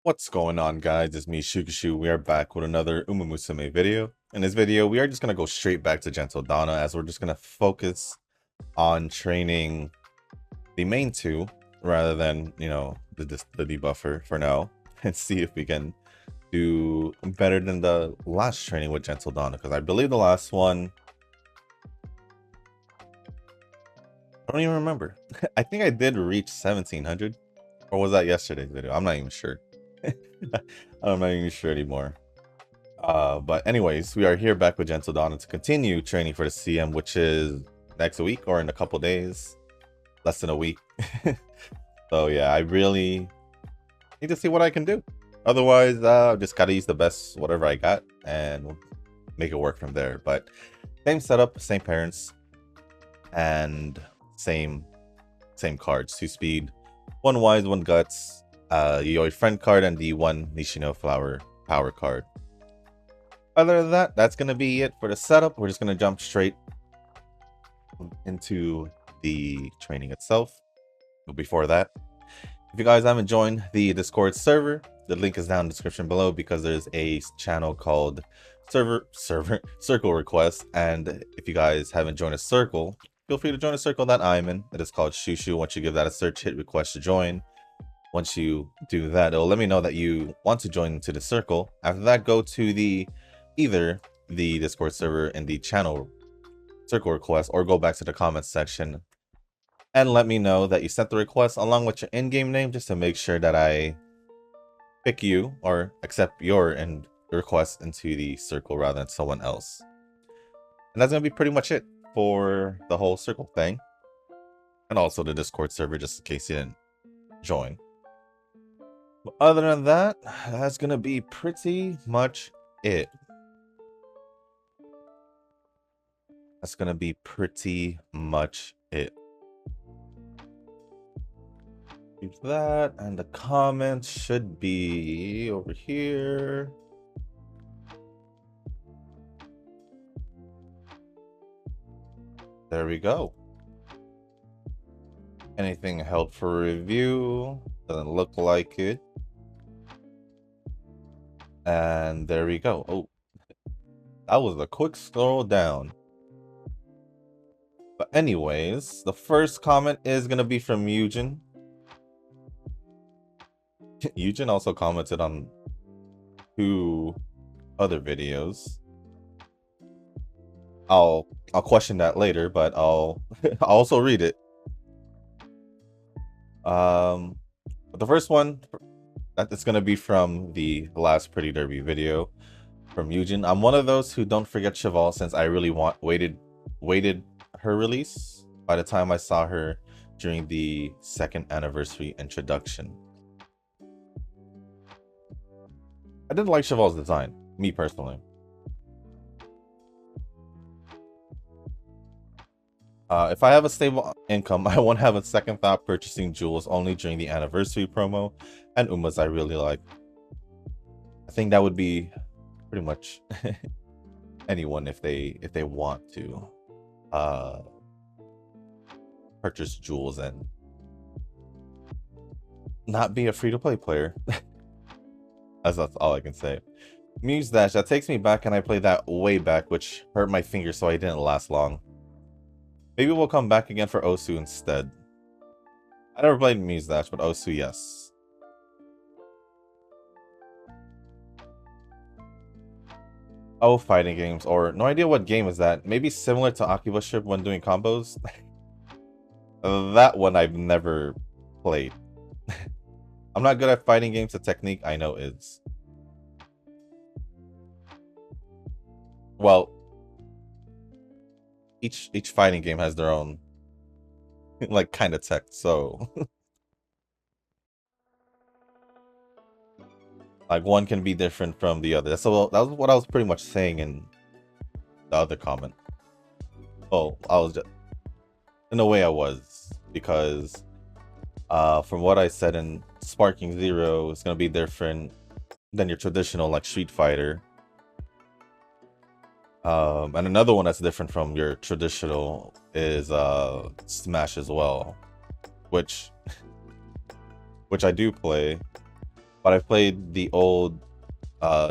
What's going on, guys? It's me, Shukashu. We are back with another Musume video. In this video, we are just going to go straight back to Gentildonna, as we're just going to focus on training the main two rather than, the debuffer for now, and see if we can do better than the last training with Gentildonna, because I believe the last one, I don't even remember. I think I did reach 1700, or was that yesterday's video? I'm not even sure. I'm not even sure anymore. But anyways, we are here back with Gentildonna to continue training for the CM, which is next week or in a couple days, less than a week. So yeah, I really need to see what I can do. Otherwise, I've just got to use the best whatever I got and make it work from there. But same setup, same parents, and same cards: 2 speed, 1 wise, 1 guts, Yoi friend card, and the 1 Nishino flower power card. Other than that, that's going to be it for the setup. We're just going to jump straight into the training itself. But before that, if you guys haven't joined the Discord server, the link is down in the description below, because there's a channel called Circle Request. And if you guys haven't joined a circle, feel free to join a circle that I'm in. It is called Shushu. Once you give that a search, hit request to join. Once you do that, it'll let me know that you want to join into the circle. After that, go to either the Discord server in the channel circle request, or go back to the comments section and let me know that you sent the request along with your in-game name, just to make sure that I pick you or accept your request into the circle rather than someone else. And that's gonna be pretty much it for the whole circle thing, and also the Discord server, just in case you didn't join. But other than that, that's gonna be pretty much it. That's gonna be pretty much it. Keep that, and the comments should be over here. There we go. Anything held for review? Doesn't look like it. And there we go. Oh, that was a quick scroll down. But anyways, the first comment is going to be from Eugen. Eugen also commented on 2 other videos. I'll question that later, but I'll also read it. But the first one, that's going to be from the last Pretty Derby video from Eugen. I'm one of those who don't forget Cheval, since I really waited her release by the time I saw her during the 2nd anniversary introduction. I didn't like Cheval's design, me personally. If I have a stable income, I won't have a second thought purchasing jewels only during the anniversary promo and Umas I really like. I think that would be pretty much anyone if they want to purchase jewels and not be a free-to-play player. That's all I can say. Muse Dash, that takes me back, and I played that way back, which hurt my finger, so I didn't last long. Maybe we'll come back again for Osu instead. I never played Muse Dash, but Osu, yes. Oh, fighting games, or no idea what game is that. Maybe similar to Akiba Ship when doing combos. That one I've never played. I'm not good at fighting games. The technique I know is. Well, each fighting game has their own like kind of tech, so like one can be different from the other. So that was what I was pretty much saying in the other comment. Oh, I was just in a way I was, because from what I said in Sparking Zero, it's gonna be different than your traditional like Street Fighter. And another one that's different from your traditional is Smash as well, which I do play, but I've played the old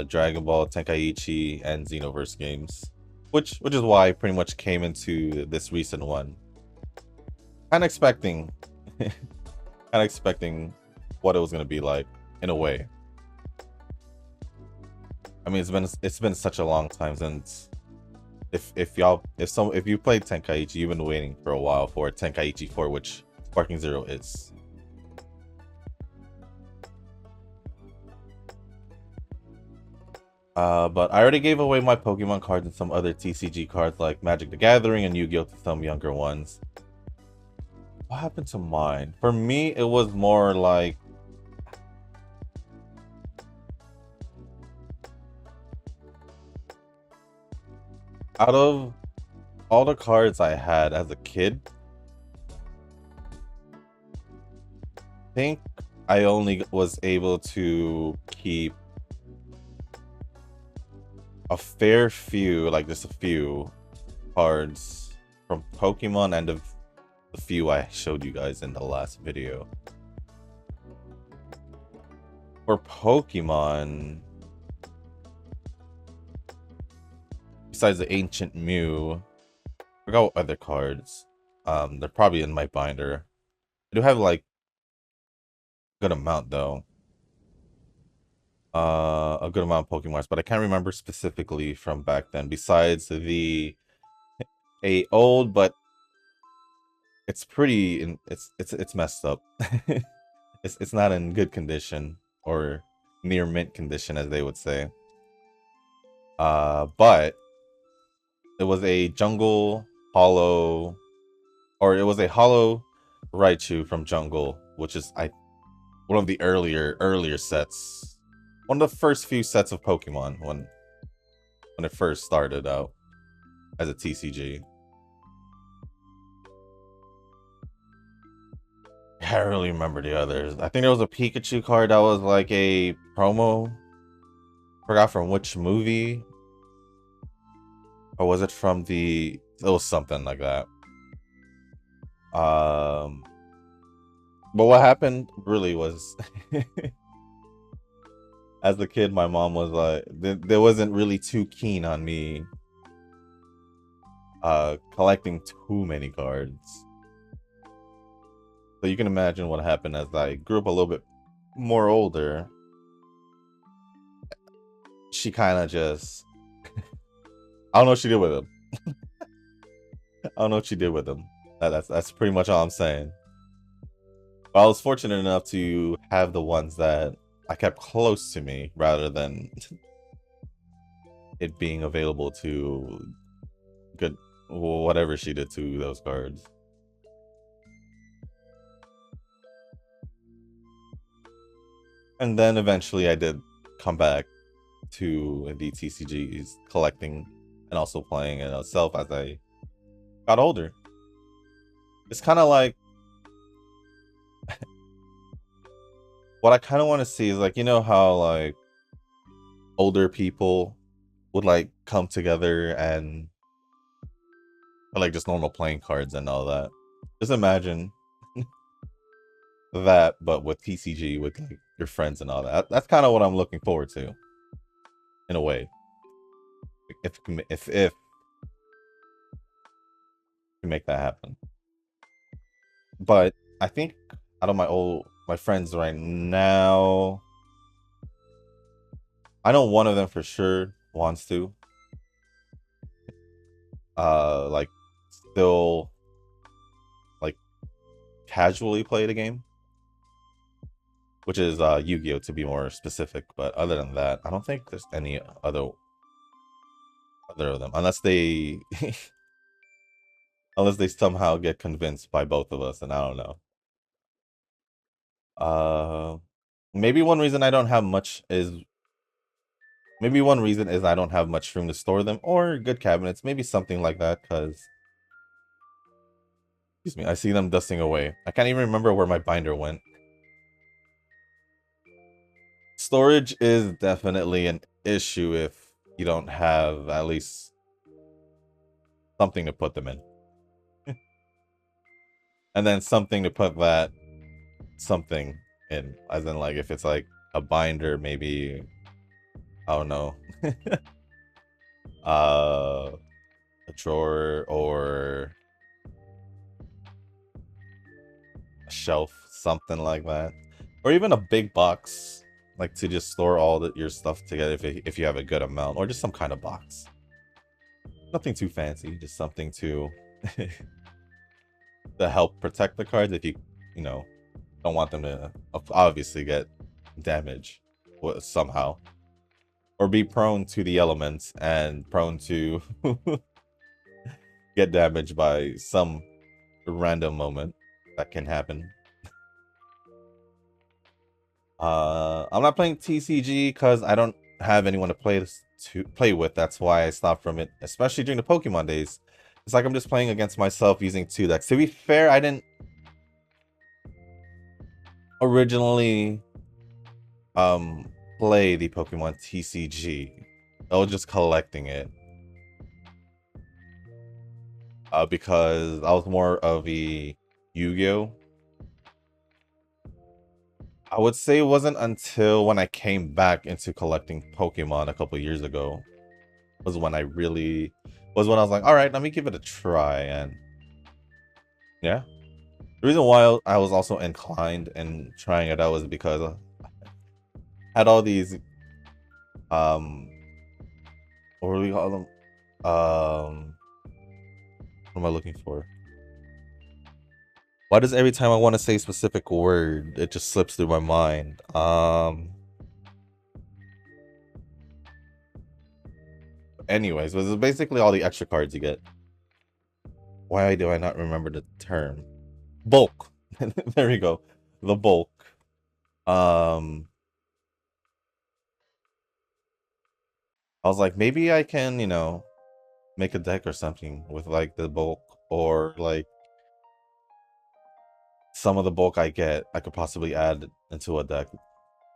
Dragon Ball, Tenkaichi, and Xenoverse games, which is why I pretty much came into this recent one, kind of expecting, what it was gonna be like in a way. I mean, it's been such a long time since. If you played Tenkaichi, you've been waiting for a while for Tenkaichi 4, which Sparking Zero is. But I already gave away my Pokemon cards and some other TCG cards like Magic the Gathering and Yu-Gi-Oh! To some younger ones. What happened to mine? For me, it was more like... out of all the cards I had as a kid, I think I only was able to keep a fair few, like just a few cards from Pokemon and of the few I showed you guys in the last video. For Pokemon, besides the Ancient Mew, I forgot what other cards. They're probably in my binder. I do have like a good amount though. A good amount of Pokemon, but I can't remember specifically from back then. Besides a old, but it's pretty. It's messed up. It's not in good condition or near mint condition, as they would say. But it was a jungle hollow, or it was a hollow Raichu from Jungle, which is one of the earlier sets. One of the first few sets of Pokemon when it first started out as a TCG. I can't really remember the others. I think there was a Pikachu card that was like a promo. Forgot from which movie. Or was it from it was something like that. But what happened really was as a kid, my mom was like, there wasn't really too keen on me collecting too many cards. So you can imagine what happened as I grew up a little bit more older. She kind of just... I don't know what she did with them. I don't know what she did with them. That's pretty much all I'm saying. But I was fortunate enough to have the ones that I kept close to me rather than it being available to good whatever she did to those cards. And then eventually I did come back to the TCGs, collecting and also playing it itself as I got older. It's kind of like what I kind of want to see is like, you know how like older people would like come together and like just normal playing cards and all that. Just imagine that, but with TCG with like your friends and all that. That's kind of what I'm looking forward to, in a way. If you make that happen. But I think out of my friends right now, I know one of them for sure wants to. Like still like casually play the game. Which is Yu-Gi-Oh! To be more specific, but other than that, I don't think there's any other of them. Unless they unless they somehow get convinced by both of us, and I don't know. Maybe one reason I don't have much is I don't have much room to store them, or good cabinets, maybe something like that, because excuse me, I see them dusting away. I can't even remember where my binder went. Storage is definitely an issue if you don't have at least something to put them in. And then something to put that something in. As in, like, if it's like a binder, maybe, I don't know, a drawer or a shelf, something like that. Or even a big box, like to just store all your stuff together if you have a good amount, or just some kind of box. Nothing too fancy, just something to to help protect the cards if you know, don't want them to obviously get damage somehow, or be prone to the elements and prone to get damaged by some random moment that can happen. I'm not playing TCG because I don't have anyone to play with. That's why I stopped from it, especially during the Pokemon days. It's like I'm just playing against myself using 2 decks. To be fair, I didn't originally play the Pokemon TCG. I was just collecting it. Because I was more of a Yu-Gi-Oh! I would say it wasn't until when I came back into collecting Pokemon a couple years ago was when I was when I was like, all right, let me give it a try. And yeah, the reason why I was also inclined in trying it out was because I had all these what do we call them, what am I looking for? Why does every time I want to say a specific word, it just slips through my mind? Anyways, this is basically all the extra cards you get. Why do I not remember the term? Bulk. There we go. The bulk. I was like, maybe I can, you know, make a deck or something with like the bulk, or like some of the bulk I get, I could possibly add into a deck,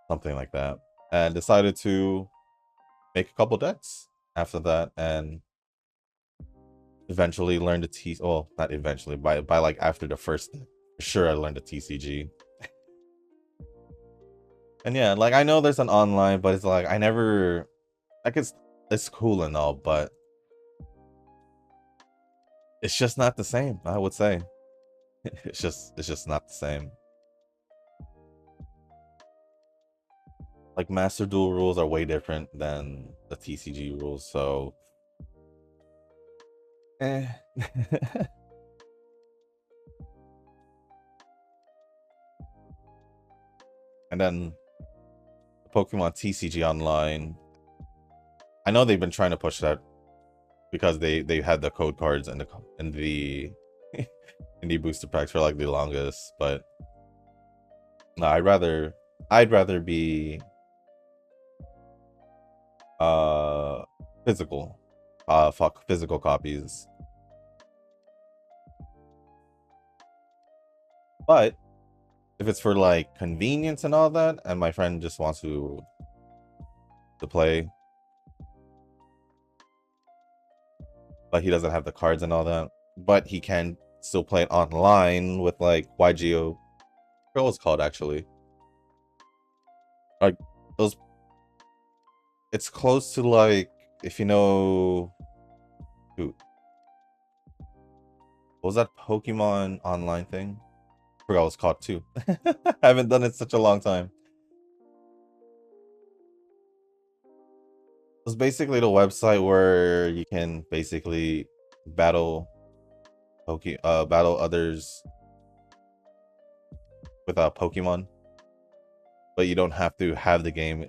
something like that. And decided to make a couple decks after that, and eventually learned the well, not eventually, by like after the first deck, for sure I learned the TCG. And yeah, like I know there's an online, but it's like I never, like it's cool and all, but it's just not the same, I would say. It's just not the same. Like Master Duel rules are way different than the TCG rules, so eh. And then Pokemon TCG Online, I know they've been trying to push that because they had the code cards and the in the booster packs for like the longest, but no, I'd rather be physical, physical copies. But if it's for like convenience and all that, and my friend just wants to play, but he doesn't have the cards and all that, but he can still play it online with like YGO. What was called actually? Like those. It's close to like, if you know, what was that Pokemon online thing? I forgot what it's called too. I haven't done it in such a long time. It's basically the website where you can basically battle battle others with a Pokemon, but you don't have to have the game.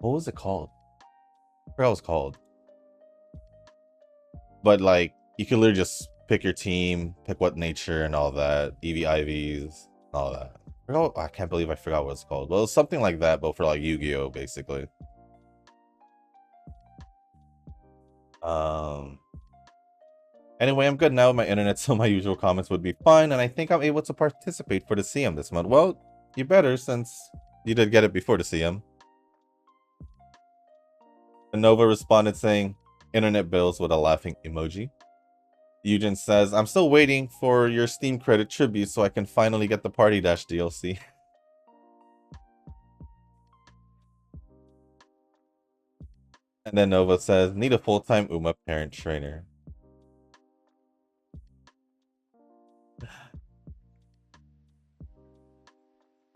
What was it called? I forgot what it's called. But like you can literally just pick your team, pick what nature and all that, EV/IVs, all that. I can't believe I forgot what it's called. Well, it's something like that, but for like Yu-Gi-Oh, basically. Anyway, I'm good now with my internet, so my usual comments would be fine, and I think I'm able to participate for the CM this month. Well, you better, since you did get it before the CM. And Nova responded saying, internet bills with a laughing emoji. Eugen says, I'm still waiting for your Steam credit tribute so I can finally get the Party Dash DLC. And then Nova says, need a full-time Uma parent trainer.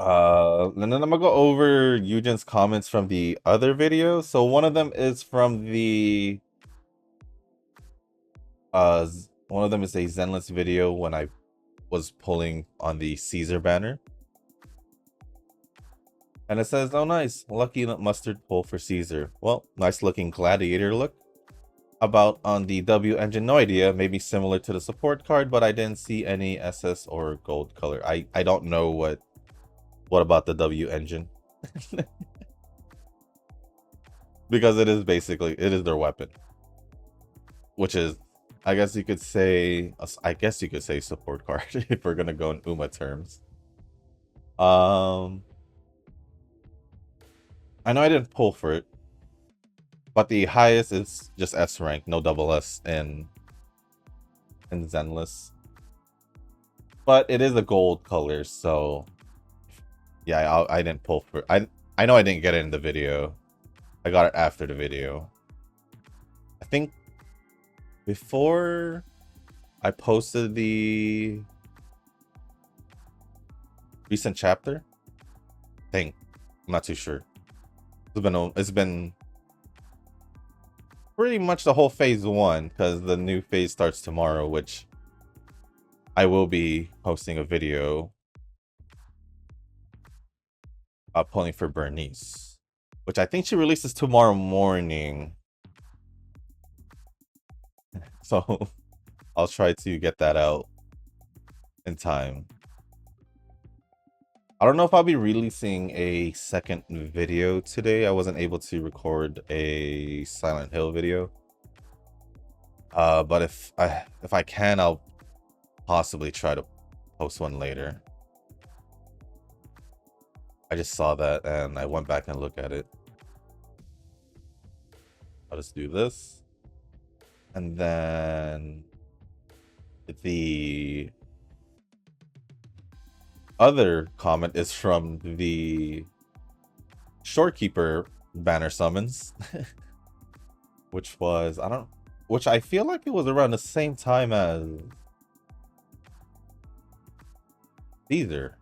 And then I'm gonna go over Eugen's comments from the other video. So one of them is from the one of them is a Zenless video when I was pulling on the Caesar banner. And it says, oh nice, lucky mustard pull for Caesar. Well, nice looking gladiator look. About on the W engine, no idea, maybe similar to the support card, but I didn't see any SS or gold color. I don't know what about the W engine. Because it is basically, it is their weapon. Which is, I guess you could say support card if we're gonna go in Uma terms. I know I didn't pull for it, but the highest is just S rank, no double S in Zenless. But it is a gold color, so yeah, I didn't pull for it. I know I didn't get it in the video. I got it after the video. I think before I posted the recent chapter. I'm not too sure. It's been pretty much the whole phase 1 because the new phase starts tomorrow, which I will be posting a video pulling for Bernice, which I think she releases tomorrow morning. So I'll try to get that out in time. I don't know if I'll be releasing a second video today. I wasn't able to record a Silent Hill video. But if I can, I'll possibly try to post one later. I just saw that and I went back and looked at it. I'll just do this. And then the other comment is from the Shorekeeper banner summons. Which was, which I feel like it was around the same time as Caesar.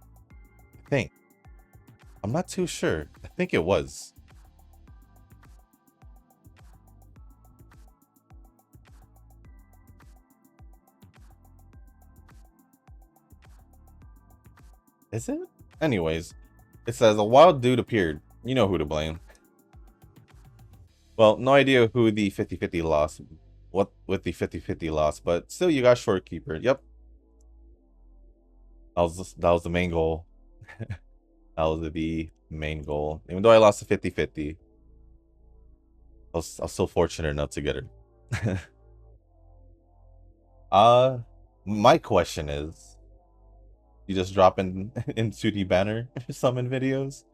I think. I'm not too sure. I think it was. Is it? Anyways, it says a wild dude appeared. You know who to blame. Well, no idea who the 50-50 lost. What with the 50-50 lost, but still you got Shorekeeper. Yep. That was the main goal. That was the main goal. Even though I lost the 50-50. I was still fortunate enough to get her. My question is, you just drop into the banner summon videos,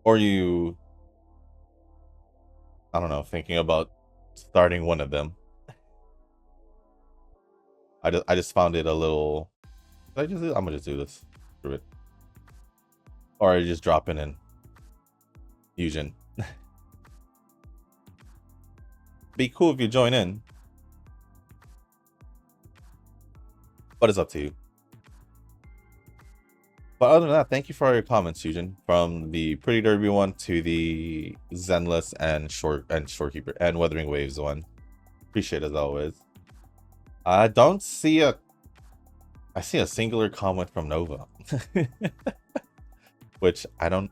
or you, I don't know, thinking about starting one of them? I just found it a little. I'm gonna just do this. Screw it. Or are you just dropping in Fusion? Be cool if you join in, but it's up to you. But other than that, thank you for all your comments, Fusion. From the Pretty Derby one to the Zenless and Shorekeeper and Weathering Waves one. Appreciate it as always. I don't see I see a singular comment from Nova. Which I don't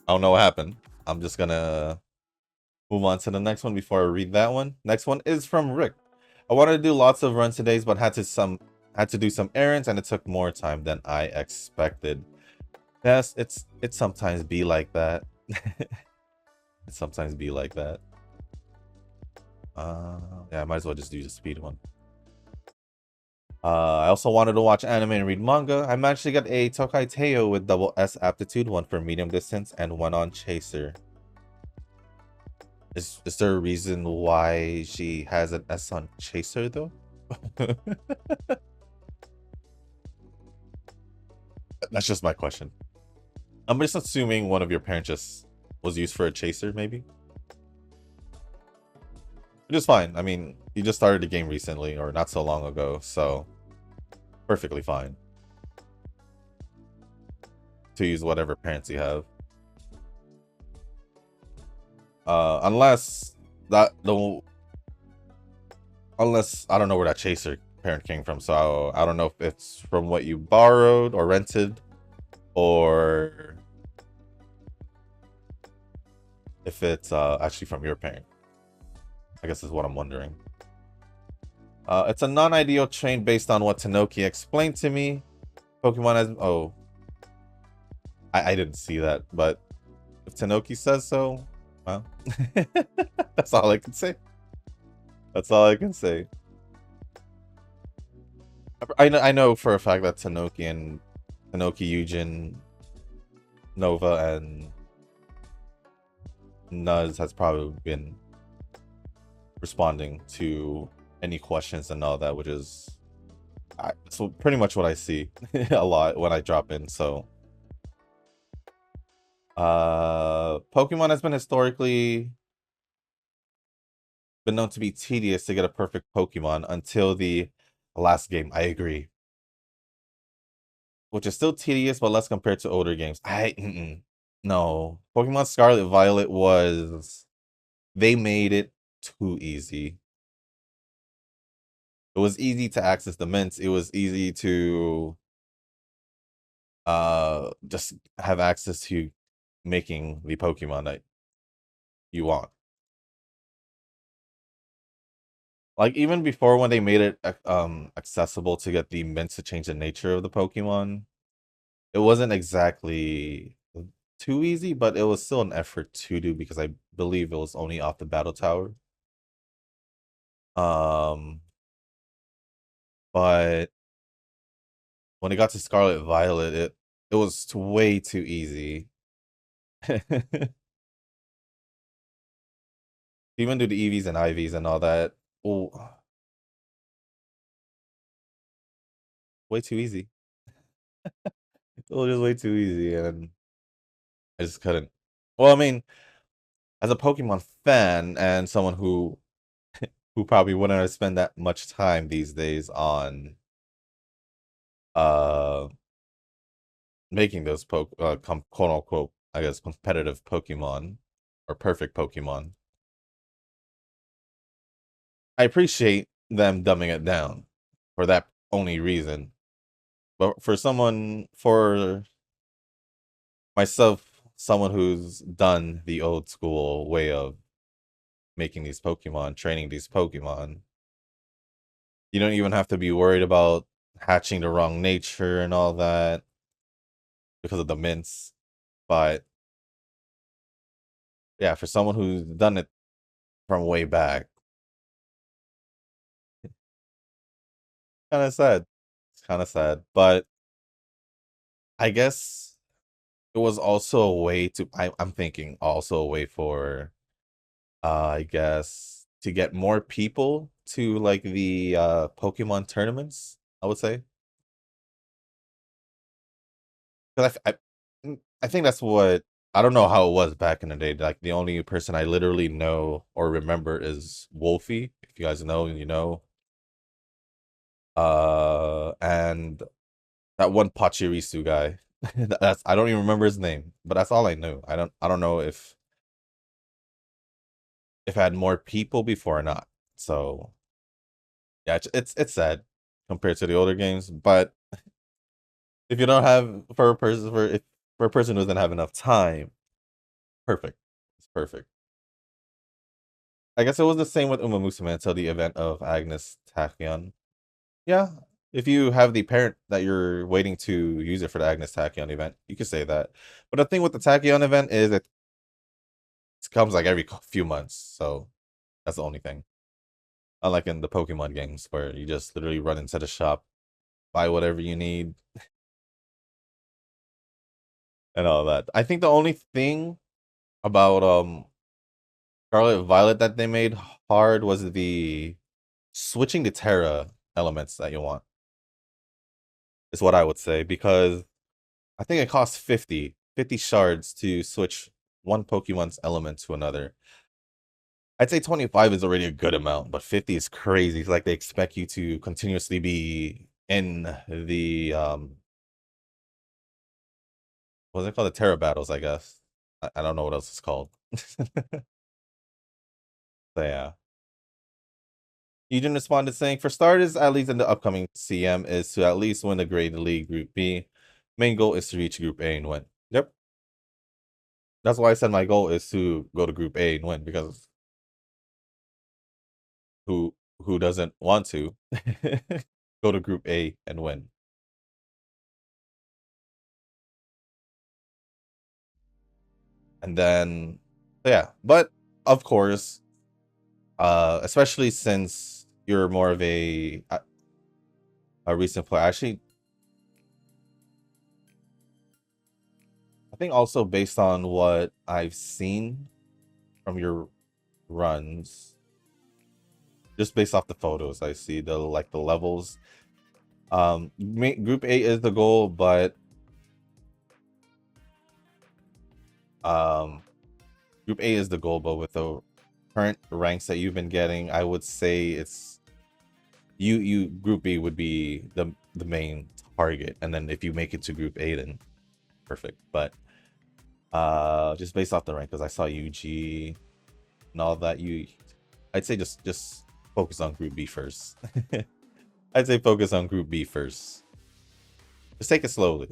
know what happened. I'm just gonna move on to the next one before I read that one. Next one is from Rick. I wanted to do lots of runs today, but had to do some errands and it took more time than I expected. Yes, it sometimes be like that. It sometimes be like that. Yeah, I might as well just do the speed one. I also wanted to watch anime and read manga. I managed to get a Tokai Teo with double S aptitude, one for medium distance and one on Chaser. Is there a reason why she has an S on Chaser though? That's just my question. I'm just assuming one of your parents just was used for a chaser, maybe? Which is fine. I mean, you just started the game recently, or not so long ago, so perfectly fine to use whatever parents you have. Unless that the unless I don't know where that chaser parent came from, so I don't know if it's from what you borrowed or rented, or if it's actually from your parent. I guess is what I'm wondering. It's a non-ideal train based on what Tanoki explained to me. Pokemon has... Oh. I didn't see that, but if Tanoki says so, well, that's all I can say. That's all I can say. I know for a fact that Tanoki and Tanoki, Eugen, Nova, and Nuz has probably been responding to any questions and all that, which is so pretty much what I see a lot when I drop in. So Pokemon has been historically been known to be tedious to get a perfect Pokemon until the last game. I agree. Which is still tedious, but less compared to older games. No. Pokemon Scarlet Violet was... They made it too easy. It was easy to access the mints. It was easy to just have access to making the Pokemon that you want. Like, even before when they made it accessible to get the mints to change the nature of the Pokemon, it wasn't exactly too easy, but it was still an effort to do because I believe it was only off the battle tower. But when it got to Scarlet Violet, it was way too easy. Even do the EVs and IVs and all that. Oh, way too easy. It was just way too easy, and I just couldn't. Well, I mean, as a Pokemon fan and someone who probably wouldn't spend that much time these days on uh making those quote unquote, I guess, competitive Pokemon or perfect Pokemon. I appreciate them dumbing it down for that only reason. But for myself, someone who's done the old school way of making these Pokemon, training these Pokemon, you don't even have to be worried about hatching the wrong nature and all that because of the mints. But yeah, for someone who's done it from way back, kind of sad. It's kind of sad, but I guess it was also a way to. I'm thinking also a way for, I guess, to get more people to like the Pokemon tournaments. I would say, because I think that's what I don't know how it was back in the day. Like the only person I literally know or remember is Wolfie. If you guys know, you know. And that one Pachirisu guy. That's I don't even remember his name, but that's all I knew. I don't know if I had more people before or not. So yeah, it's sad compared to the older games. But if you don't have for a person who doesn't have enough time, perfect. It's perfect. I guess it was the same with Musume until the event of Agnes Tachyon. Yeah, if you have the parent that you're waiting to use it for the Agnes Tachyon event, you can say that. But the thing with the Tachyon event is it comes like every few months, so that's the only thing. Unlike in the Pokemon games where you just literally run into the shop, buy whatever you need, and all that. I think the only thing about Scarlet Violet that they made hard was the switching to Terra. elements that you want. Is what I would say, because I think it costs 50 shards to switch one Pokemon's element to another. I'd say 25 is already a good amount, but 50 is crazy. It's like they expect you to continuously be in the what's it called? The Terra battles, I guess. I don't know what else it's called. So yeah. Eugen responded saying, for starters, at least in the upcoming CM, is to at least win the Grade League Group B. Main goal is to reach Group A and win. Yep. That's why I said my goal is to go to Group A and win, because who doesn't want to go to Group A and win? And then, yeah. But of course, especially since you're more of a recent player. Actually, I think also based on what I've seen from your runs, just based off the photos I see, the levels. Group A is the goal, but Group A is the goal, but with the current ranks that you've been getting, I would say it's you Group B would be the main target, and then if you make it to Group A, then perfect. But just based off the rank, because I saw UG and all that, I'd say just focus on Group B first. I'd say focus on Group B first. Just take it slowly.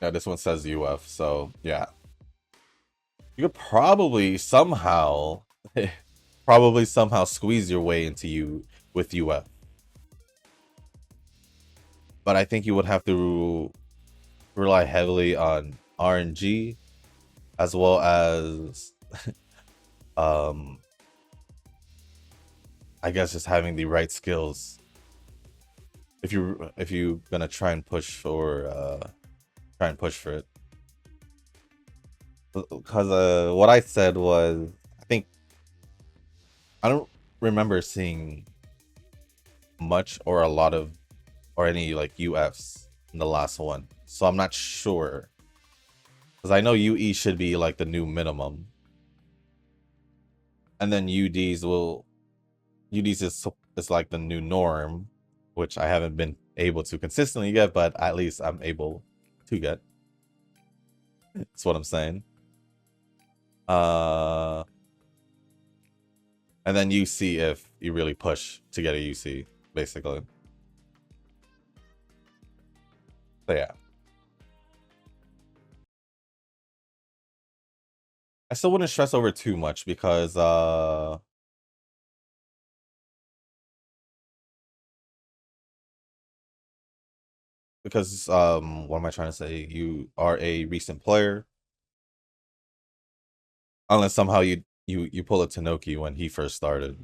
Yeah, this one says UF, so yeah. You could probably somehow squeeze your way into you with UF. But I think you would have to rely heavily on RNG, as well as I guess just having the right skills. If you're gonna try and push for it. Because what I said was, I don't remember seeing much or a lot of or any like UFs in the last one, so I'm not sure, because I know UE should be like the new minimum, and then UDs is like the new norm, which I haven't been able to consistently get, but at least I'm able to get. That's what I'm saying. And then you see if you really push to get a UC, basically. So yeah. I still wouldn't stress over too much, because what am I trying to say? You are a recent player. Unless somehow you pull a Tanoki when he first started.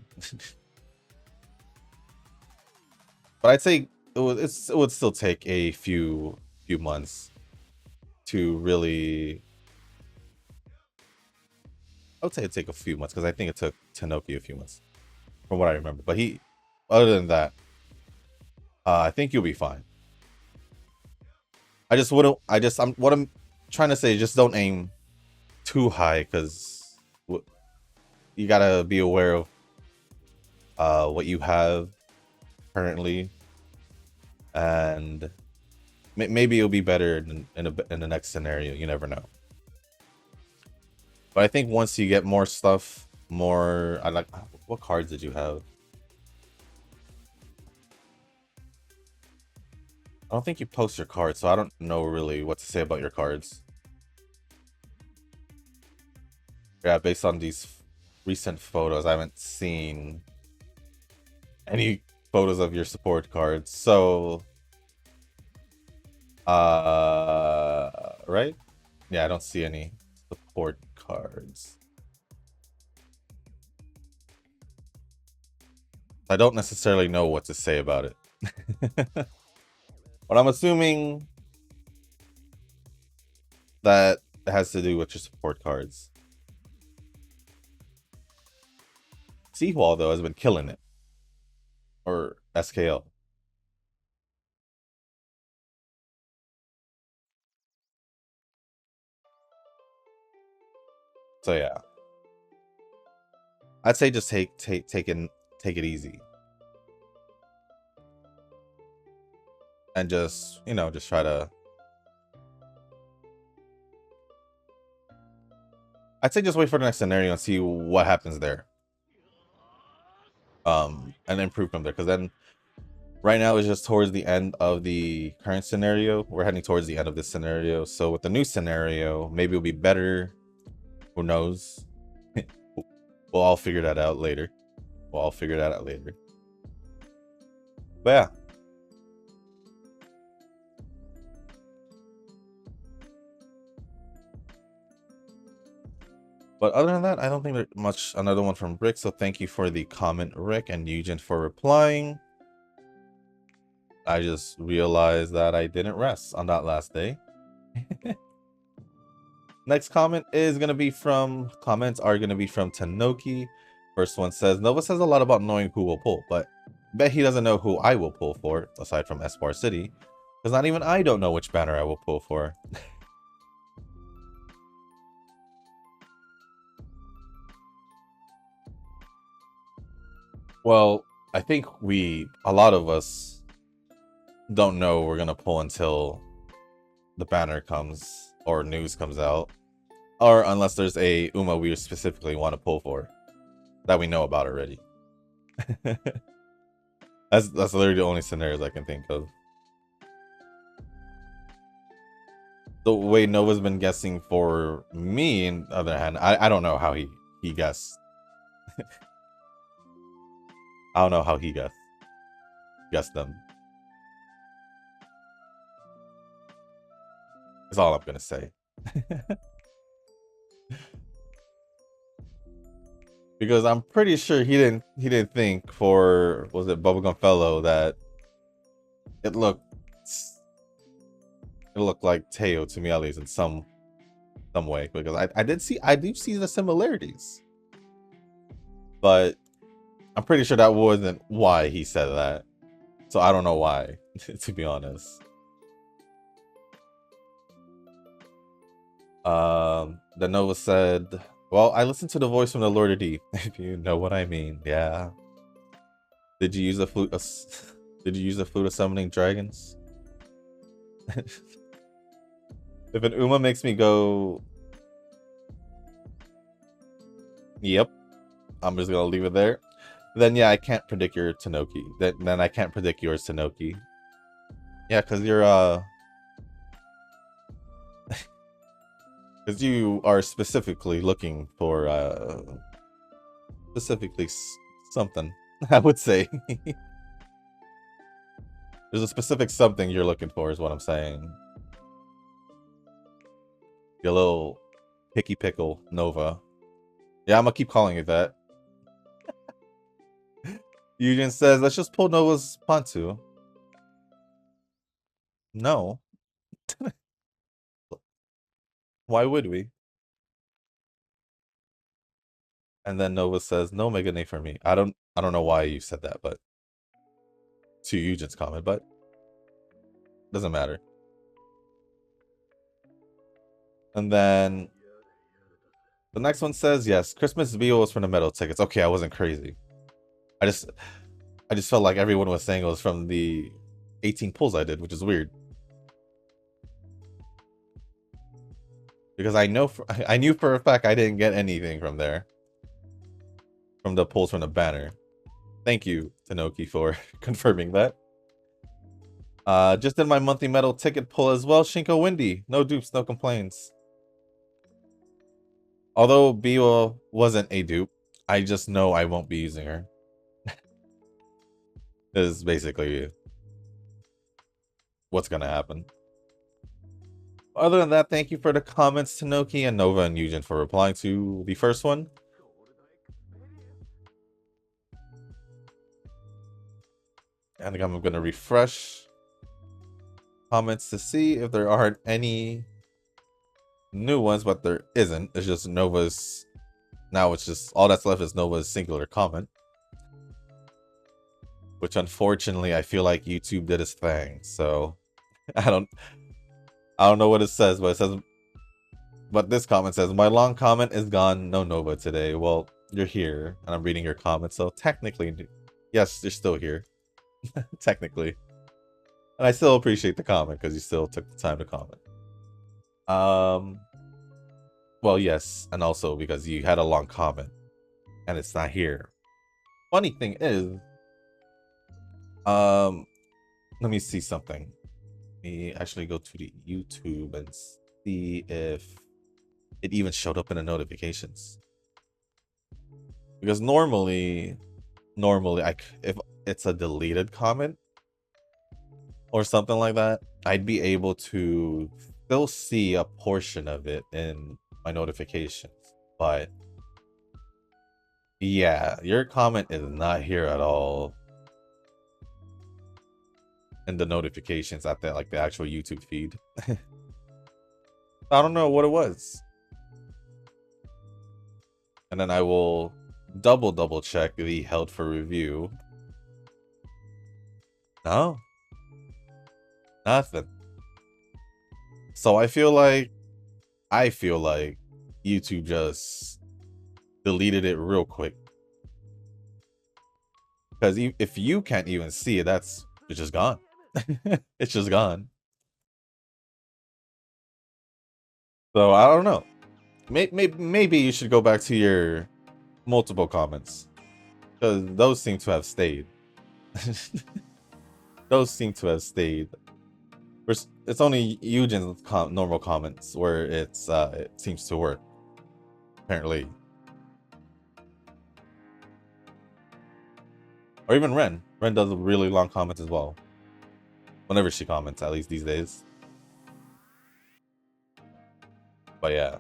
But I'd say it would still take a few months to really. I would say it'd take a few months, because I think it took Tanoki a few months, from what I remember. But other than that, I think you'll be fine. What I'm trying to say is just don't aim too high, because you gotta be aware of what you have currently, and maybe it'll be better in the next scenario. You never know. But I think once you get more stuff, what cards did you have? I don't think you post your cards, so I don't know really what to say about your cards. Yeah, based on these recent photos, I haven't seen any photos of your support cards. So, right? Yeah, I don't see any support cards. I don't necessarily know what to say about it. But I'm assuming that has to do with your support cards. Seawall, though, has been killing it. Or SKL. So yeah. I'd say just take it easy. And just, you know, just try to... I'd say just wait for the next scenario and see what happens there. And improve from there. Because then, right now, it's just towards the end of the current scenario. We're heading towards the end of this scenario. So with the new scenario, maybe it'll be better. Who knows? We'll all figure that out later. But yeah. But other than that, I don't think there's much. Another one from Rick. So thank you for the comment, Rick, and Eugen for replying. I just realized that I didn't rest on that last day. Next comment is going to be from... Comments are going to be from Tanoki. First one says, Nova says a lot about knowing who will pull, but bet he doesn't know who I will pull for, aside from Espoir City. Because not even I don't know which banner I will pull for. Well, I think a lot of us don't know we're going to pull until the banner comes or news comes out. Or unless there's a Uma we specifically want to pull for that we know about already. That's literally the only scenarios I can think of. The way Nova's been guessing for me, on the other hand, I don't know how he guessed. I don't know how he guessed them. That's all I'm gonna say. Because I'm pretty sure he didn't think for, was it Bubblegum Fellow, that it looked like Teo to me, at least in some way, because I do see the similarities, but I'm pretty sure that wasn't why he said that. So I don't know why, to be honest. The Nova said, well, I listened to the voice from the Lord of Deep, if you know what I mean. Yeah. Did you use the flute of summoning dragons? If an Uma makes me go, yep, I'm just gonna leave it there. Then yeah, I can't predict your Tanoki. Then I can't predict yours, Tanoki. Yeah, because you're because you are specifically looking for something. I would say there's a specific something you're looking for, is what I'm saying. Your little picky pickle, Nova. Yeah, I'm gonna keep calling it that. Eugen says, let's just pull Nova's Pontu. No. Why would we? And then Nova says, no Mega Name for me. I don't know why you said that, but to Eugen's comment, but doesn't matter. And then the next one says, yes, Christmas BO was from the metal tickets. Okay, I wasn't crazy. I just felt like everyone was saying it was from the 18 pulls I did, which is weird. Because I knew for a fact I didn't get anything from there. From the pulls from the banner. Thank you, Tanoki, for confirming that. Just did my monthly metal ticket pull as well. Shinko Windy. No dupes, no complaints. Although Biwa wasn't a dupe, I just know I won't be using her. This is basically what's gonna happen. Other than that, thank you for the comments, Tanoki and Nova and Eugen, for replying to the first one. I think I'm gonna refresh. comments to see if there aren't any new ones, but there isn't. It's just Nova's. Now it's just all that's left is Nova's singular comment, which unfortunately I feel like YouTube did its thing. So I don't know what it says, but it says. But this comment says, my long comment is gone. No Nova today. Well, you're here, and I'm reading your comment, so technically, yes, you're still here. Technically. And I still appreciate the comment, because you still took the time to comment. Well, yes, and also because you had a long comment, and it's not here. Funny thing is, let me see something. Let me actually go to the YouTube and see if it even showed up in the notifications, because normally if it's a deleted comment or something like that, I'd be able to still see a portion of it in my notifications. But yeah, your comment is not here at all in the notifications at the like the actual YouTube feed. I don't know what it was. And then I will double check the held for review. No, nothing. So I feel like YouTube just deleted it real quick, because if you can't even see it, it's just gone. It's just gone. So I don't know. Maybe you should go back to your multiple comments, because those seem to have stayed. Those seem to have stayed. It's only Eugen's normal comments where it seems to work, apparently. Or even Ren. Ren does a really long comments as well. Whenever she comments, at least these days. But yeah.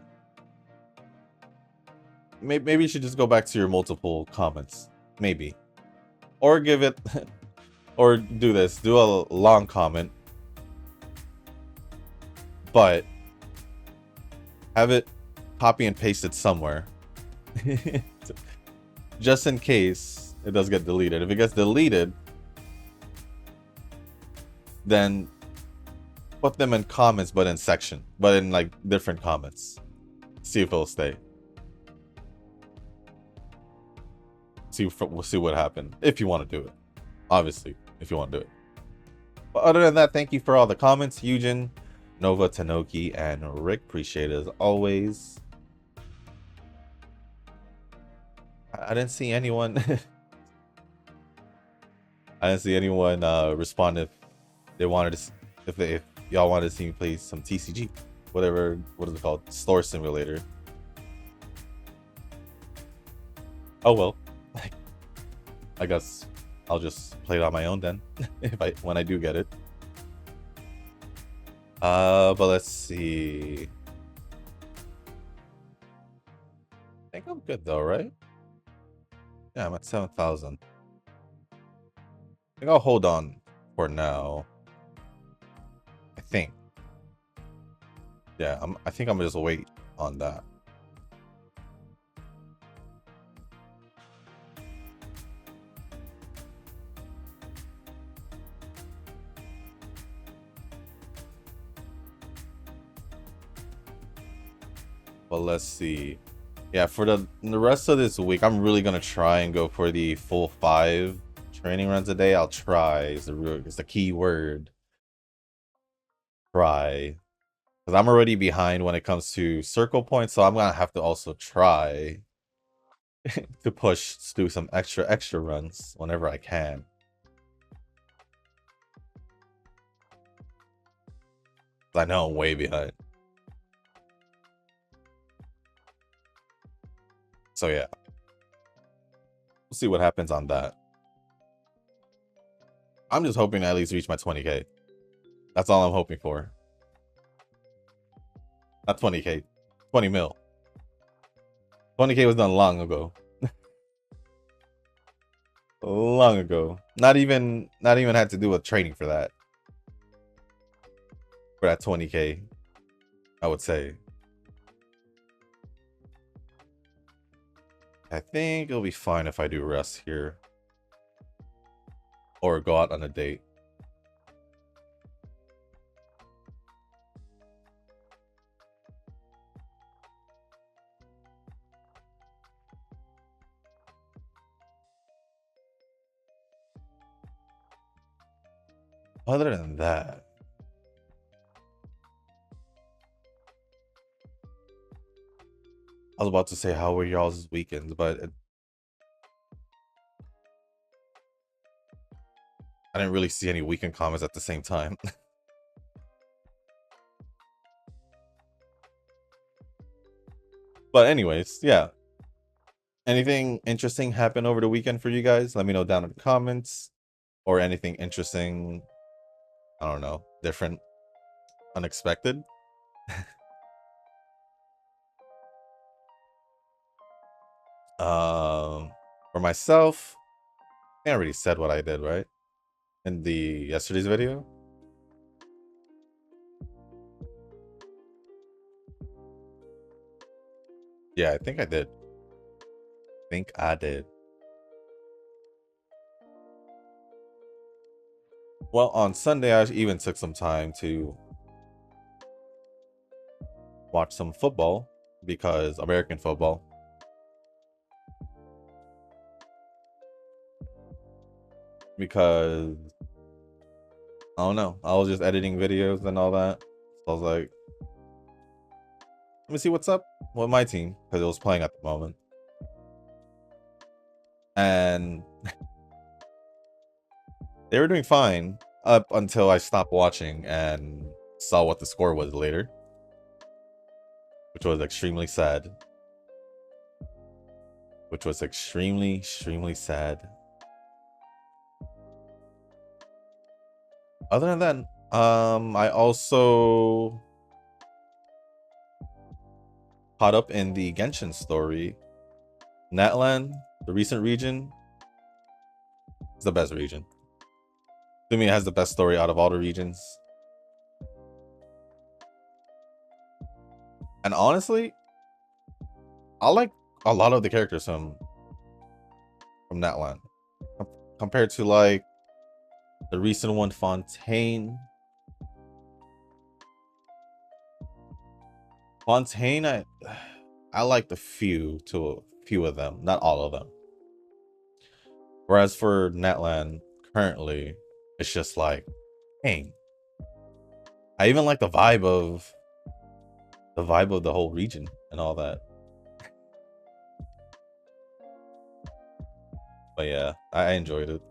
Maybe you should just go back to your multiple comments. Maybe. Or give it... or do this. Do a long comment. But have it copy and paste it somewhere. Just in case it does get deleted. If it gets deleted, then put them in comments, but in like different comments. See if it'll stay. We'll see what happens if you want to do it. Obviously, if you want to do it. But other than that, thank you for all the comments, Eugen, Nova, Tanoki, and Rick. Appreciate it as always. I didn't see anyone. I didn't see anyone respond if they wanted to. If y'all wanted to see me play some TCG, whatever. What is it called? Store Simulator. Oh well. I guess I'll just play it on my own then, when I do get it. But let's see. I think I'm good though, right? Yeah, I'm at 7,000. I think I'll hold on for now. I think. Yeah, I think I'm gonna just wait on that. But let's see. Yeah, for the rest of this week, I'm really gonna try and go for the full 5 training runs a day. I'll try. It's the key word. Try. Because I'm already behind when it comes to circle points, so I'm gonna have to also try to push to do some extra runs whenever I can. I know I'm way behind. So yeah, we'll see what happens on that. I'm just hoping to at least reach my 20k. That's all I'm hoping for. Not 20k, 20 mil. 20k was done long ago. Long ago. Not even had to do with training for that. We're at 20k, I would say. I think it'll be fine if I do rest here. Or go out on a date. Other than that, I was about to say how were y'all's weekends, but I didn't really see any weekend comments at the same time. But anyways, yeah. Anything interesting happened over the weekend for you guys? Let me know down in the comments. Or anything interesting, I don't know, different, unexpected. For myself, I think I already said what I did, right? In the yesterday's video. Yeah, I think I did. Well, on Sunday, I even took some time to watch some football, because American football. Because, I don't know, I was just editing videos and all that. So I was like, let me see what's up with my team, because it was playing at the moment. And they were doing fine up until I stopped watching and saw what the score was later, which was extremely sad. Extremely sad. Other than that, I also caught up in the Genshin story. Natlan, the recent region, is the best region. To me, it has the best story out of all the regions. And honestly, I like a lot of the characters from Natlan. Compared to like the recent one, Fontaine. I like a few of them, not all of them. Whereas for Natlan, currently, it's just like, dang. I even like the vibe of the whole region and all that. But yeah, I enjoyed it.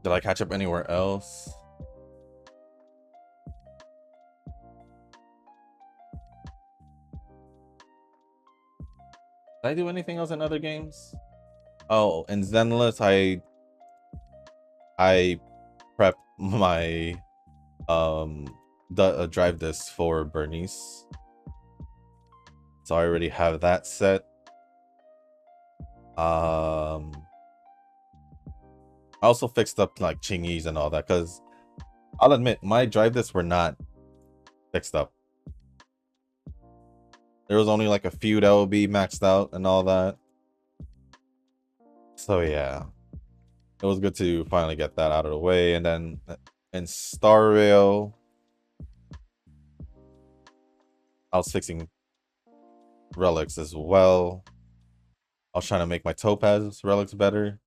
Did I catch up anywhere else? Did I do anything else in other games? Oh, in Zenless, I prepped my drive disc for Bernice, so I already have that set. I also fixed up like chingies and all that, because I'll admit my drive discs were not fixed up. There was only like a few that will be maxed out and all that. So yeah, it was good to finally get that out of the way. And then in Star Rail, I was fixing relics as well. I was trying to make my Topaz relics better.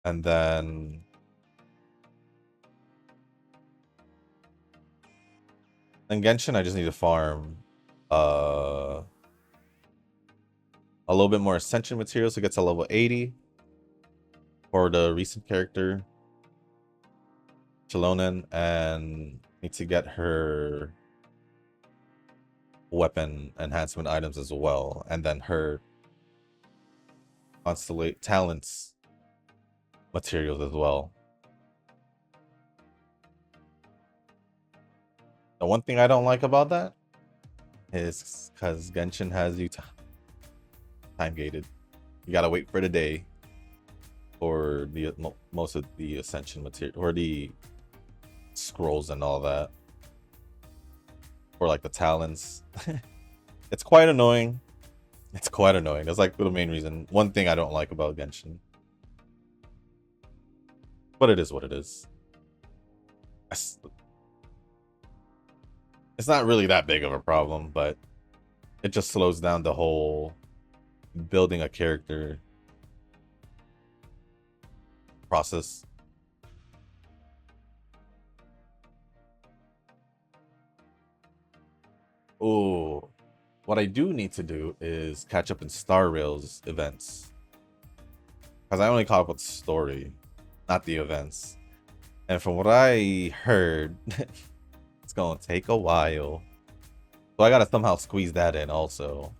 And then in Genshin, I just need to farm a little bit more Ascension materials to get to level 80 for the recent character, Chilonen, and need to get her weapon enhancement items as well, and then her constellate talents materials as well. The one thing I don't like about that is because Genshin has you time gated. You gotta wait for the day, or the most of the ascension material, or the scrolls and all that, or like the talents. It's quite annoying. It's quite annoying. That's like the main reason. One thing I don't like about Genshin. But it is what it is. It's not really that big of a problem, but it just slows down the whole building a character process. Oh, what I do need to do is catch up in Star Rail's events, because I only caught up with story, not the events. And from what I heard, it's gonna take a while. So I gotta somehow squeeze that in also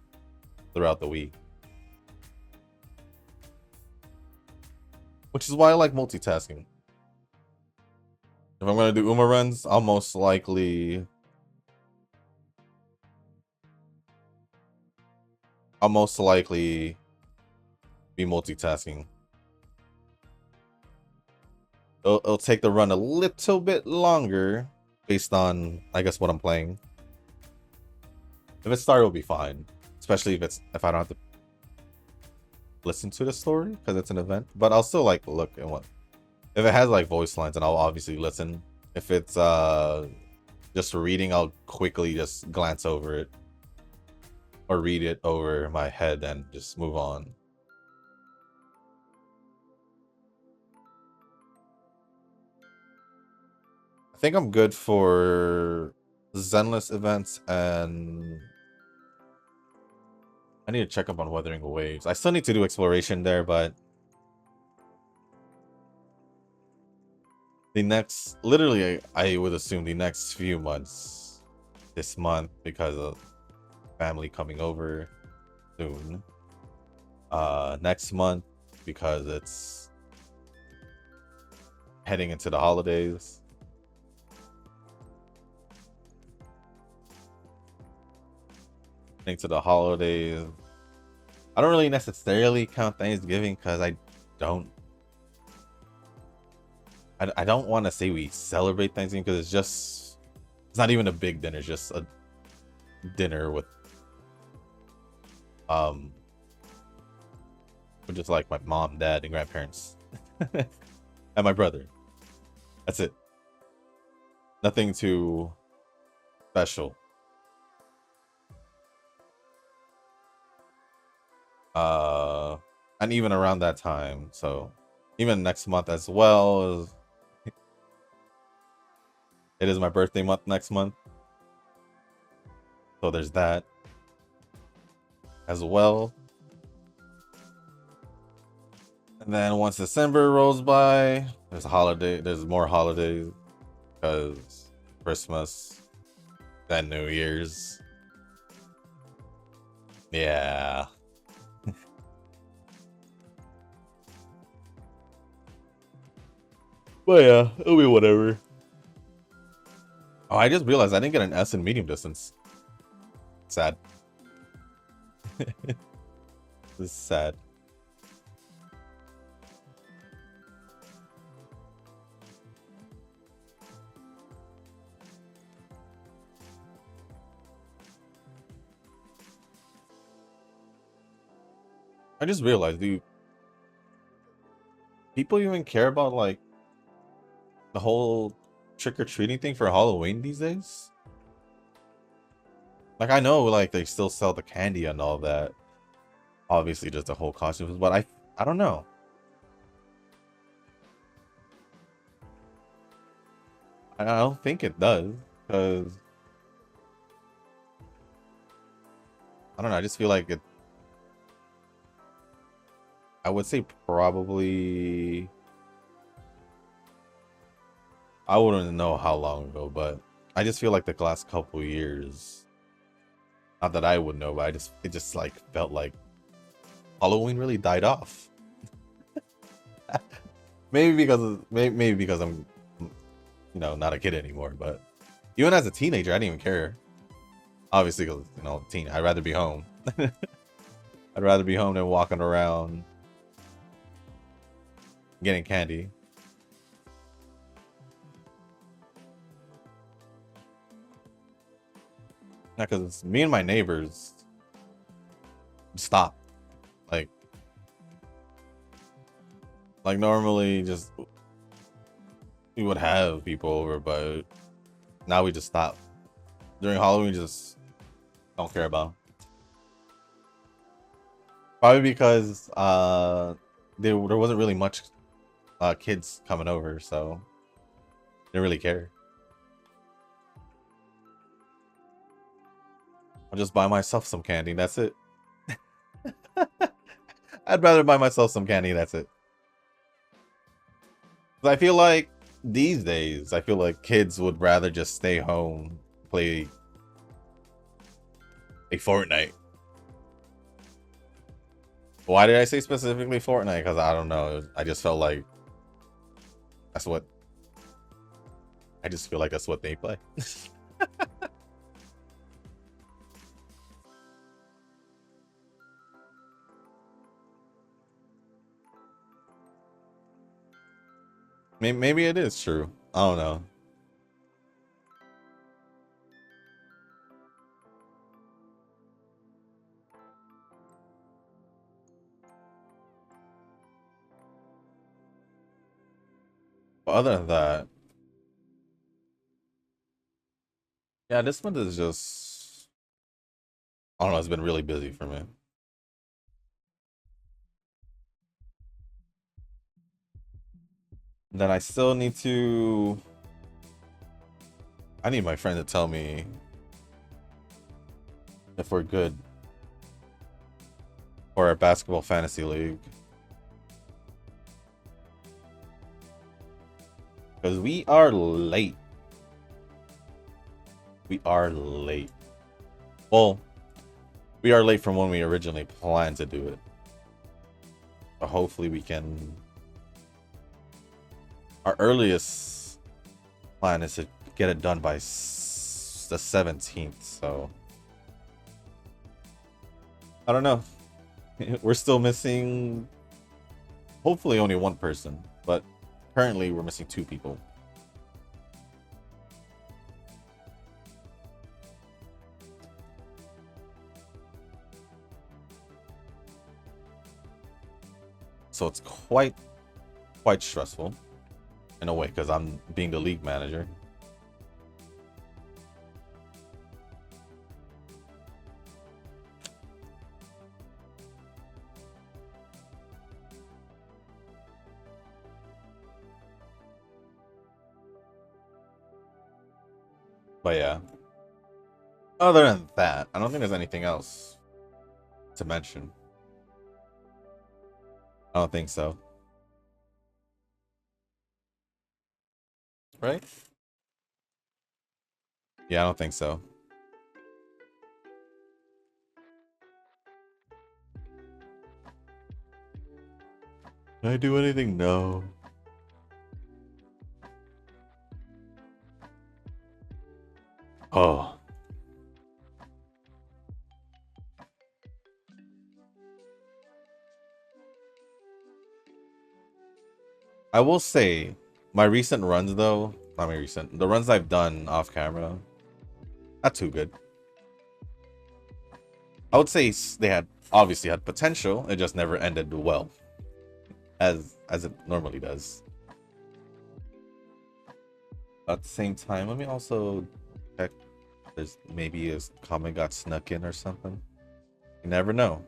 throughout the week. Which is why I like multitasking. If I'm gonna do Uma runs, I'll most likely be multitasking. It'll take the run a little bit longer based on, I guess, what I'm playing. If it's Star, it'll be fine, especially if I don't have to listen to the story because it's an event. But I'll still like look and what if it has like voice lines, and I'll obviously listen. If it's just reading, I'll quickly just glance over it or read it over my head and just move on. I think I'm good for Zenless events, and I need to check up on Weathering the Waves. I still need to do exploration there, but the next, literally, I would assume the next few months, this month, because of family coming over soon. Next month, because it's heading into the holidays. To the holidays. I don't really necessarily count Thanksgiving because I don't want to say we celebrate Thanksgiving, because it's not even a big dinner, it's just a dinner with just like my mom, dad, and grandparents and my brother. That's it. Nothing too special. And even around that time, so even next month as well, it is my birthday month next month, so there's that as well. And then once December rolls by, there's more holidays, because Christmas, then New Year's. Yeah. But yeah, it'll be whatever. Oh, I just realized I didn't get an S in medium distance. Sad. This is sad. I just realized, do people even care about like the whole trick-or-treating thing for Halloween these days? Like, I know like they still sell the candy and all that, obviously just the whole costumes, but I don't know. I don't think it does, because I don't know, I just feel like it, I would say probably, I wouldn't know how long ago, but I just feel like the last couple years, not that I would know, but it just like felt like Halloween really died off. maybe because I'm, not a kid anymore, but even as a teenager, I didn't even care. Obviously, because teen, I'd rather be home. I'd rather be home than walking around getting candy. Not because me and my neighbors stop. Like normally just we would have people over, but now we just stop. During Halloween, we just don't care about 'em. Probably because there wasn't really much kids coming over, so didn't really care. I'll just buy myself some candy, that's it. I'd rather buy myself some candy, that's it. I feel like these days, I feel like kids would rather just stay home, play a Fortnite. Why did I say specifically Fortnite? Because I don't know. I just felt like that's what. I just feel like that's what they play. Maybe it is true. I don't know. But other than that, yeah, this month is just, I don't know, it's been really busy for me. Then I still need to, I need my friend to tell me if we're good for our basketball fantasy league. Because we are late. We are late. Well, we are late from when we originally planned to do it. But hopefully we can... Our earliest plan is to get it done by the 17th, so... I don't know. We're still missing... Hopefully only one person, but currently we're missing 2 people. So it's quite stressful in a way because I'm being the league manager. But yeah. Other than that, I don't think there's anything else to mention. I don't think so. Right? Yeah, I don't think so. Can I do anything? No. Oh. I will say, my recent runs though, not my recent, the runs I've done off camera, not too good. I would say they had obviously had potential, it just never ended well. As it normally does. At the same time, let me also check there's maybe a comment got snuck in or something. You never know.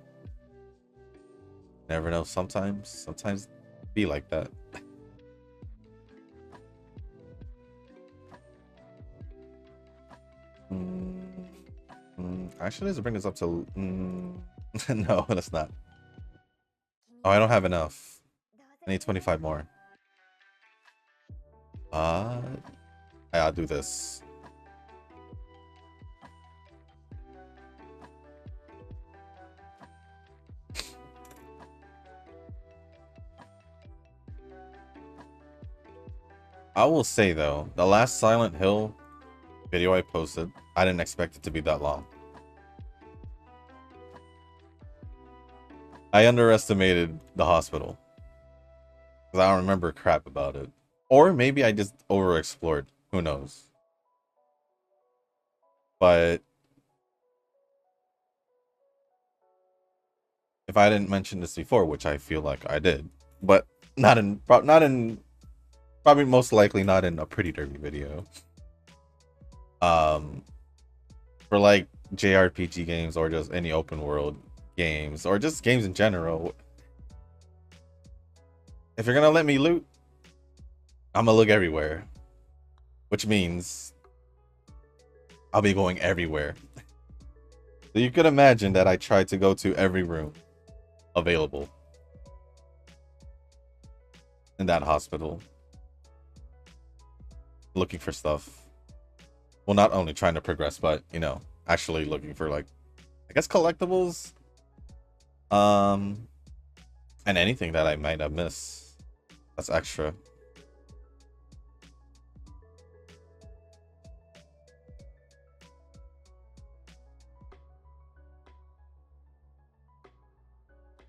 Never know. Sometimes be like that. Actually, let's bring this up to no, that's not. Oh, I don't have enough. I need 25 more. I'll do this. I will say though, the last Silent Hill video I posted, I didn't expect it to be that long. I underestimated the hospital. Because I don't remember crap about it. Or maybe I just overexplored. Who knows? But if I didn't mention this before, which I feel like I did, but not in probably most likely not in a Pretty Derby video. For like JRPG games or just any open world games or just games in general, if you're gonna let me loot, I'm gonna look everywhere, which means I'll be going everywhere. So you could imagine that I tried to go to every room available in that hospital, looking for stuff. Well, not only trying to progress, but you know, actually looking for, like, I guess, collectibles, and anything that I might have missed that's extra.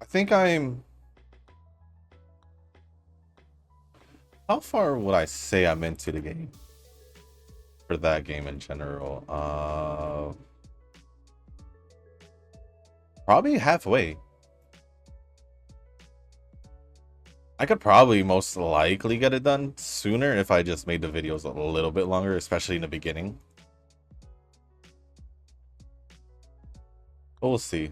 I think I'm... How far would I say I'm into the game? For that game in general. Probably halfway. I could probably most likely get it done sooner if I just made the videos a little bit longer, especially in the beginning. But we'll see.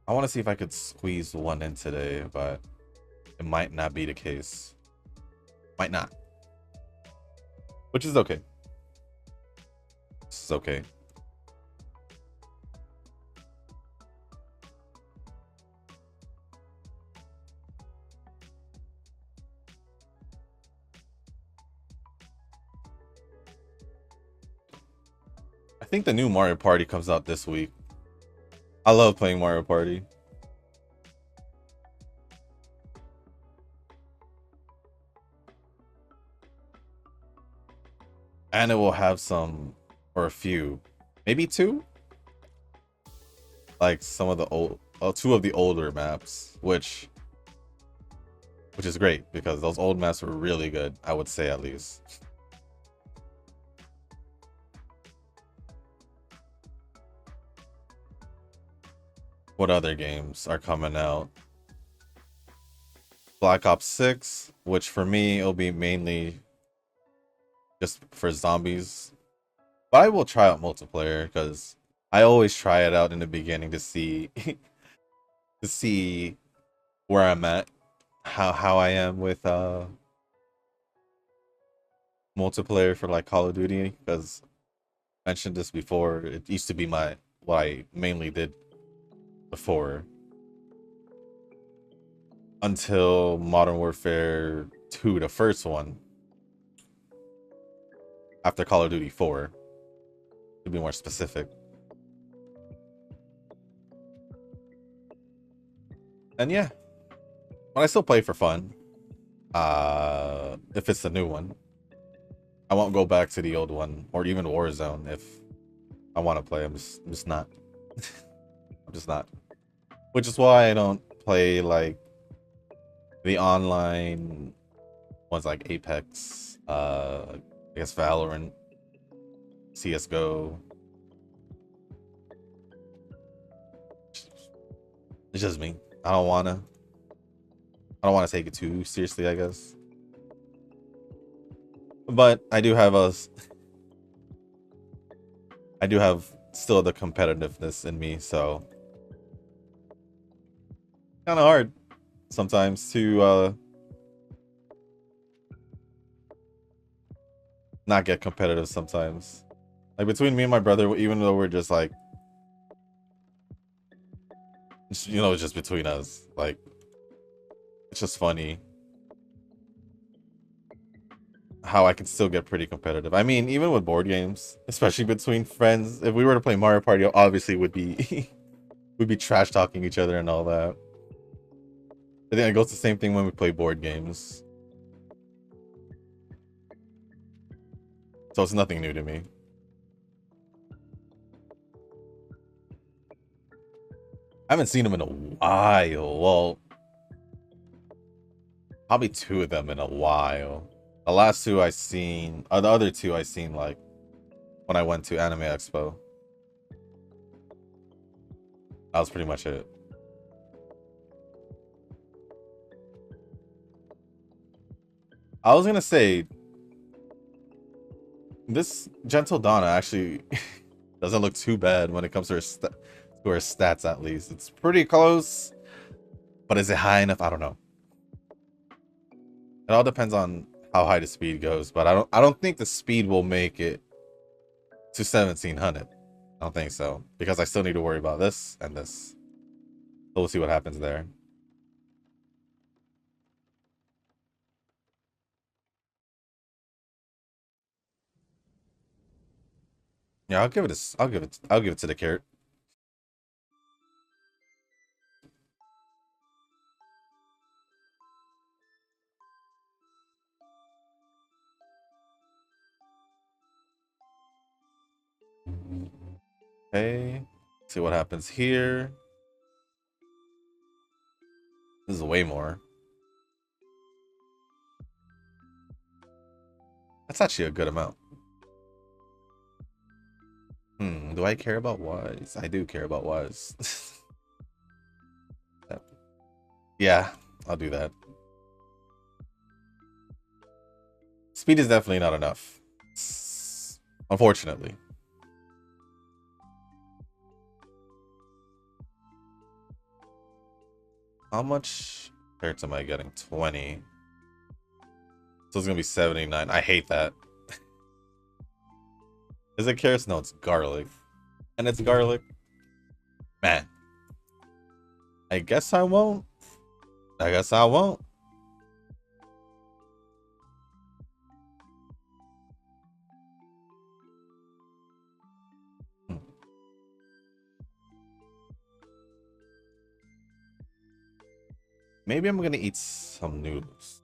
I want to see if I could squeeze one in today, but it might not be the case. Might not. Which is okay. This is okay. I think the new Mario Party comes out this week. I love playing Mario Party. And it will have some, or a few, maybe two, like some of the old, two of the older maps, which is great because those old maps were really good, I would say, at least. What other games are coming out? Black Ops 6, which for me it'll be mainly just for zombies, but I will try out multiplayer because I always try it out in the beginning to see to see where I'm at, how I am with multiplayer for like Call of Duty, because I mentioned this before, it used to be what I mainly did before, until Modern Warfare 2, the first one, after Call of Duty 4, to be more specific. And yeah, but I still play for fun. If it's the new one, I won't go back to the old one, or even Warzone if I want to play. I'm just not. I'm just not. Which is why I don't play like the online ones like Apex, I guess Valorant, CS:GO. It's just me. I don't wanna take it too seriously, I guess. But I do have still the competitiveness in me, so kind of hard sometimes to not get competitive sometimes. Like between me and my brother, even though we're just like, you know, it's just between us, like, it's just funny how I can still get pretty competitive. I mean, even with board games, especially between friends, if we were to play Mario Party, obviously would be we'd be trash talking each other and all that. I think it goes the same thing when we play board games. So it's nothing new to me. I haven't seen them in a while. Well, probably two of them in a while. The last two I seen, or the other two I seen like when I went to Anime Expo. That was pretty much it. I was gonna say this Gentildonna actually doesn't look too bad when it comes to her stats. At least it's pretty close, but is it high enough? I don't know. It all depends on how high the speed goes, but I don't think the speed will make it to 1700. I don't think so, because I still need to worry about this and this. So we'll see what happens there. Yeah, I'll give it to the carrot. Okay. See what happens here. This is way more. That's actually a good amount. Do I care about wise? I do care about wise. Yeah, I'll do that. Speed is definitely not enough. Unfortunately. How much carrots am I getting? 20. So it's gonna be 79. I hate that. Is it carrots? No, it's garlic. And it's garlic. Man. I guess I won't. I guess I won't. Maybe I'm gonna eat some noodles.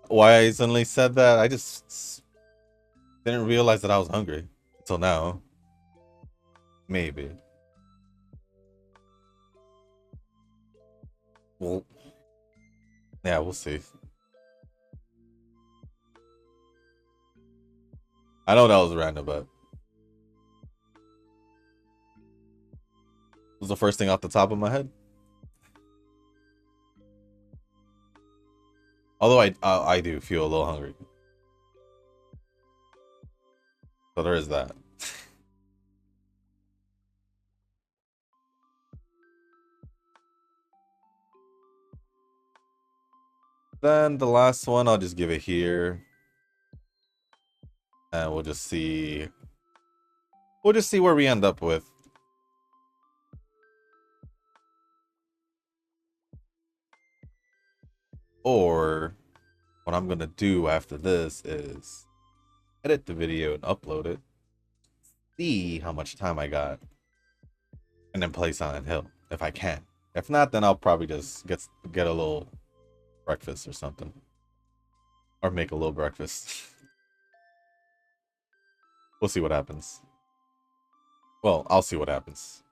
Why I suddenly said that, I just didn't realize that I was hungry until now. Maybe. Well, yeah, we'll see. I know that was random, but it was the first thing off the top of my head. Although I do feel a little hungry. So there is that. Then the last one, I'll just give it here. And we'll just see. We'll just see where we end up with. Or what I'm gonna do after this is edit the video and upload it. See how much time I got. And then play Silent Hill if I can. If not, then I'll probably just get a little breakfast or something. Or make a little breakfast. We'll see what happens. Well, I'll see what happens.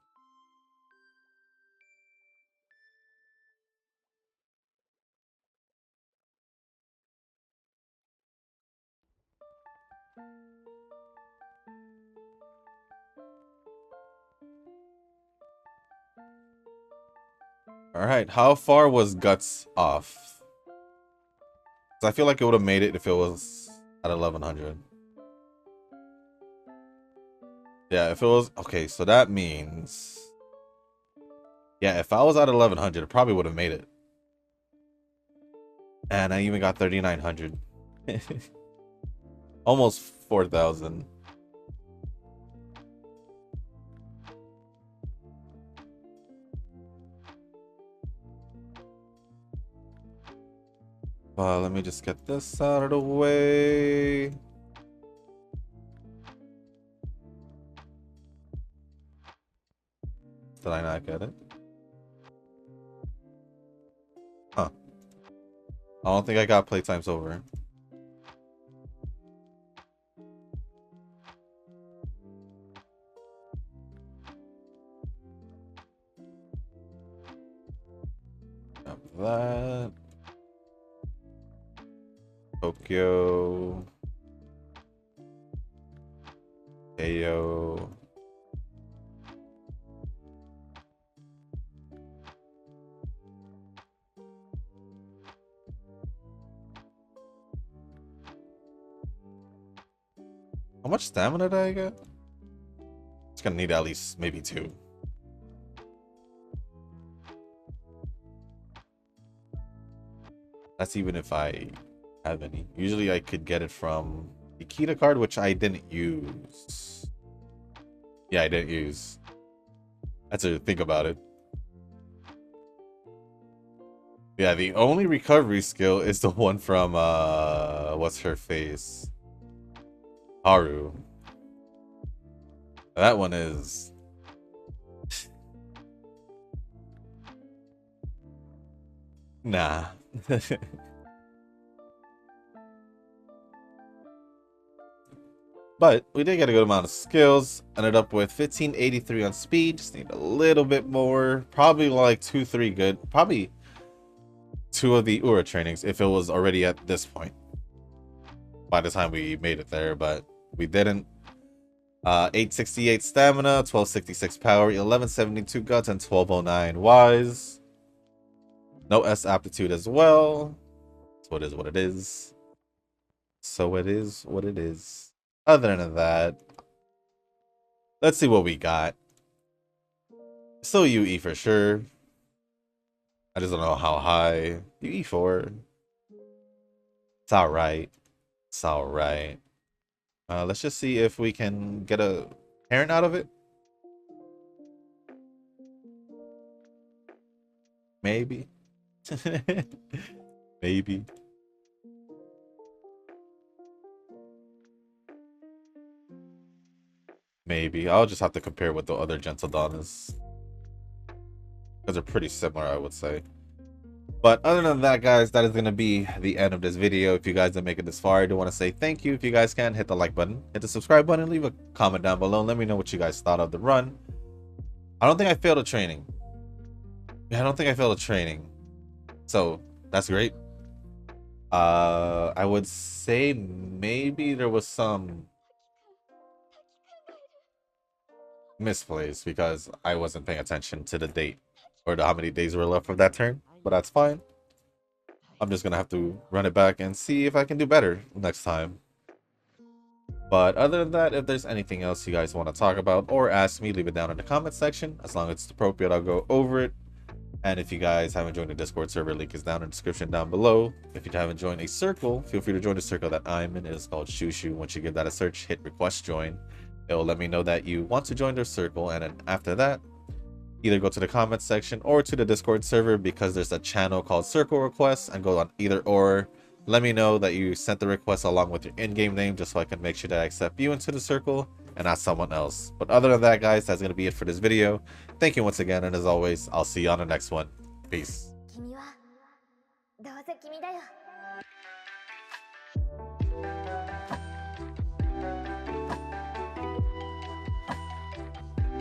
Alright, how far was Guts off? 'Cause I feel like it would have made it if it was at 1100. Yeah, if it was... Okay, so that means... Yeah, if I was at 1100, it probably would have made it. And I even got 3900. Almost 4,000. Let me just get this out of the way. Did I not get it? Huh. I don't think I got playtimes over. that. Tokyo. Ayo. How much stamina did I get? It's gonna need at least maybe 2. That's even if I have any. Usually I could get it from the Kita card, which I didn't use. Yeah, I didn't use. That's to think about it. Yeah, the only recovery skill is the one from what's her face? Haru. That one is nah. But we did get a good amount of skills. Ended up with 1583 on speed. Just need a little bit more. Probably like 2-3 good. Probably 2 of the Ura trainings if it was already at this point. By the time we made it there, but we didn't. 868 stamina, 1266 power, 1172 guts, and 1209 wise. No S aptitude as well. So it is what it is. So it is what it is. Other than that, let's see what we got. Still UE for sure. I just don't know how high. UE4. It's alright. It's alright. Let's just see if we can get a parent out of it. Maybe. Maybe. Maybe. I'll just have to compare with the other Gentildonnas. Because they're pretty similar, I would say. But other than that, guys, that is going to be the end of this video. If you guys didn't make it this far, I do want to say thank you. If you guys can, hit the like button, hit the subscribe button, leave a comment down below, and let me know what you guys thought of the run. I don't think I failed a training. Yeah, I don't think I failed a training. So, that's great. I would say maybe there was some misplays because I wasn't paying attention to the date or how many days were left of that turn, but that's fine. I'm just gonna have to run it back and see if I can do better next time. But other than that, if there's anything else you guys want to talk about or ask me, leave it down in the comment section. As long as it's appropriate, I'll go over it. And if you guys haven't joined the Discord server, link is down in the description down below. If you haven't joined a circle, feel free to join the circle that I'm in. It is called Shushu. Once you give that a search, hit request join. It will let me know that you want to join their circle, and then after that, either go to the comments section or to the Discord server because there's a channel called Circle Requests, and go on either or. Let me know that you sent the request along with your in-game name just so I can make sure that I accept you into the circle and not someone else. But other than that, guys, that's going to be it for this video. Thank you once again, and as always, I'll see you on the next one. Peace.